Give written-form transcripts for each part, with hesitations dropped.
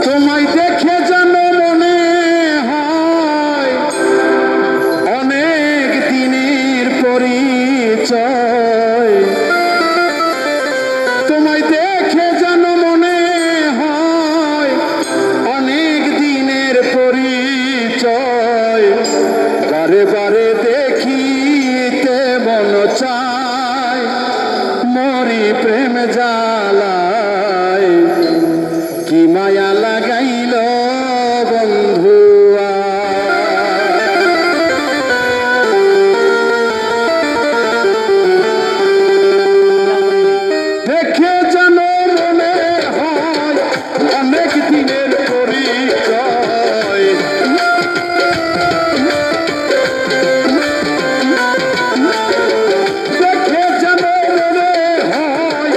তোমায় দেখে যেন মনে হয় অনেক দিনের পরিচয়। তোমায় দেখে যেন মনে হয় অনেক দিনের পরিচয়। বারে বারে দেখিতে মন চায় মরি প্রেম জ্বালায়। কি মায়া লাগাইল বন্ধুয়া, দেখে যেন মনে হয় অনেক দিনের পরিচয়। দেখে যেন মনে হয়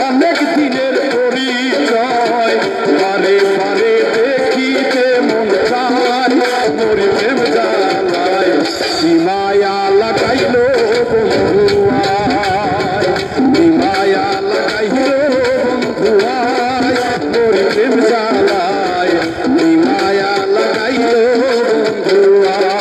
অনেক দিনের পরিচয়। বারে বারে দেখিতে মন চায় মরি প্রেম জ্বালায়। কি মায়া লাগাইল বন্ধুয়ায়, কি মায়া লাগাইল বন্ধুয়ায় মরি প্রেম জ্বালায়। কি মায়া লাগাইল বন্ধুয়ায়।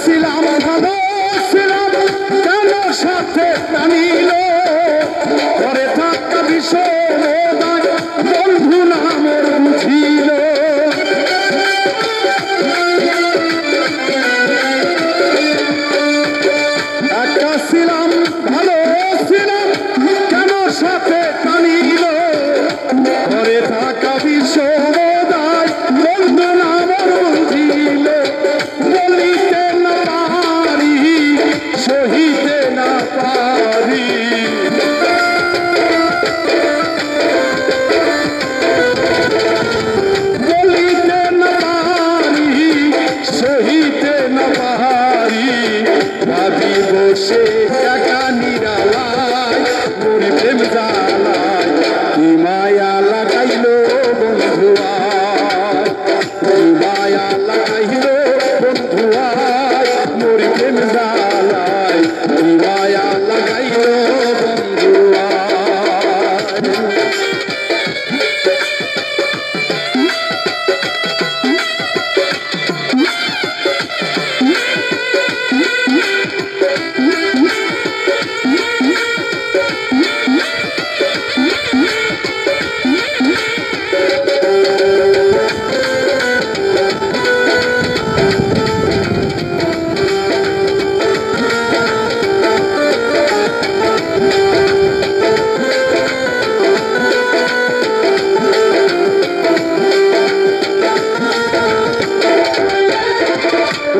ছিলাম ভালো ছিলাম কেন সাথে টানিল পরে থাকা বিষয় বন্ধু নামের বুঝিল। একা ছিলাম ভালো ছিলাম কেন সাথে টানিল পরে থাকা বিষয় বন্ধু নামের বুঝিল। বলিতে না পারি সহিতে না পারি, বলিতে না পারি সহিতে না পারি। ভাবি বসে একা নিরালায় মরি প্রেম জ্বালায়। কি মায়া লাগাইল বন্ধুয়ায়, কি মায়া লাগাইল বন্ধুয়ায় মরি প্রেম জ্বালায়। কি মায়া লাগাইল বন্ধুয়ায়।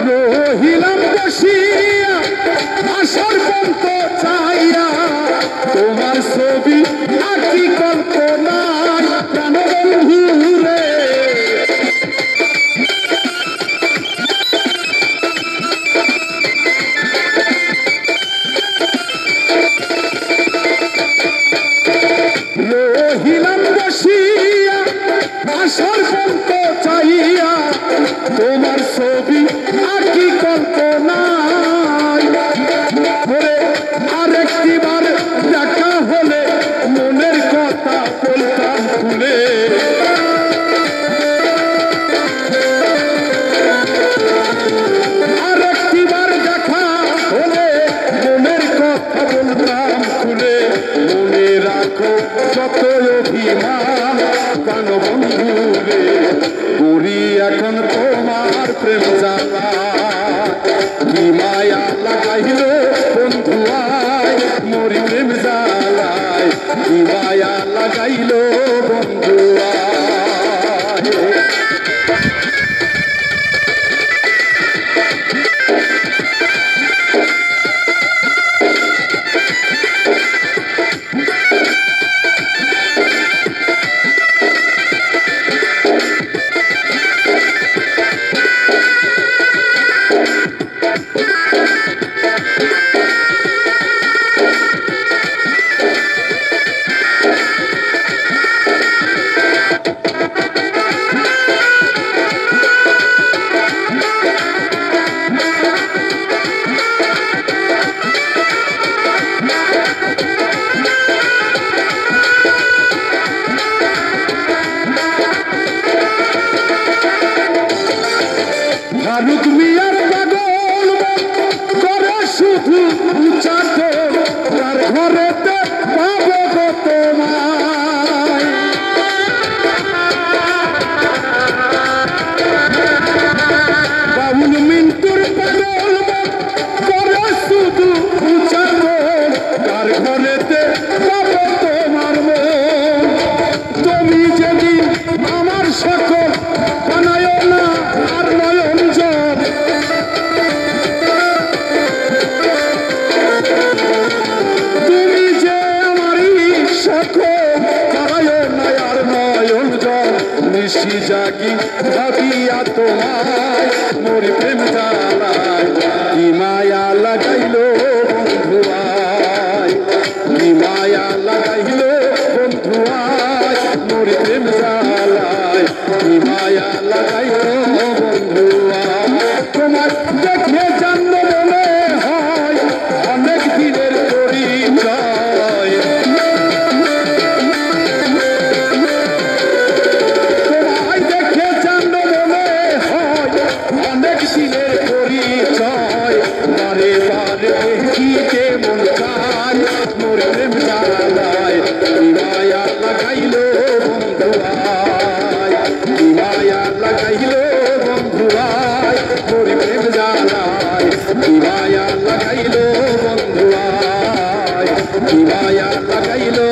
রহিলাম বসিয়া আসর পন্ত চাইয়া তোমার ছবি আঁকি কল্পনায় কেন বন্ধু রে। রহিলাম বসিয়া আসর পন্ত চাইয়া তোমার ছবি আঁকি কল্পনায়। আরেকটি বার দেখা হলে মনের কথা বলতাম খুলে। আরেকটি বার দেখা হলে মনের কথা বলতাম খুলে। মনে রাখো যত অভিমান কেন বন্ধু রে করি এখন তোমার প্রেম জ্বালা। কি মায়া লাগাইল বন্ধুয়ায় মরি প্রেম জ্বালায়। কি মায়া লাগাইলো বন্ধু মিয়ার পাগল করে শুধু উচাতে তার ঘরেতে পাবো গো তোমায় বাবুল মিন্টুর পাগল করে শুধু উচাতে তার ঘরেতে পাবো তোমার মন তুমি যেদিন আমার সকল বানায় না আর নয়ন জল তুমি যে আমারই সকল বানায় না আর নয়ন জল নিশি জাগি ভাবিয়া তোমায় মোর প্রেম জ্বালায় কি মায়া লাগাইলো বন্ধু আয় কি মায়া লাগাইলো বন্ধু আয় মোর প্রেম জ্বালায় কি মায়া লাগাইলো বন্ধু আয় তোমার দেখে জানল মনে হয় অনেক দিনের পরিচয় তোমায় দেখে জানল মনে হয় অনেক দিনের পরিচয় বারে বারে দেখিতে মন চায় মোর প্রেম জ্বালায় কি মায়া লাগাইলো বন্ধু আয় কি মায়া লাগাইলো বন্ধু আয় মোর প্রেম জ্বালায় কি মায়া লাগাইলো বন্ধু আয় কি মায়া লাগাইলো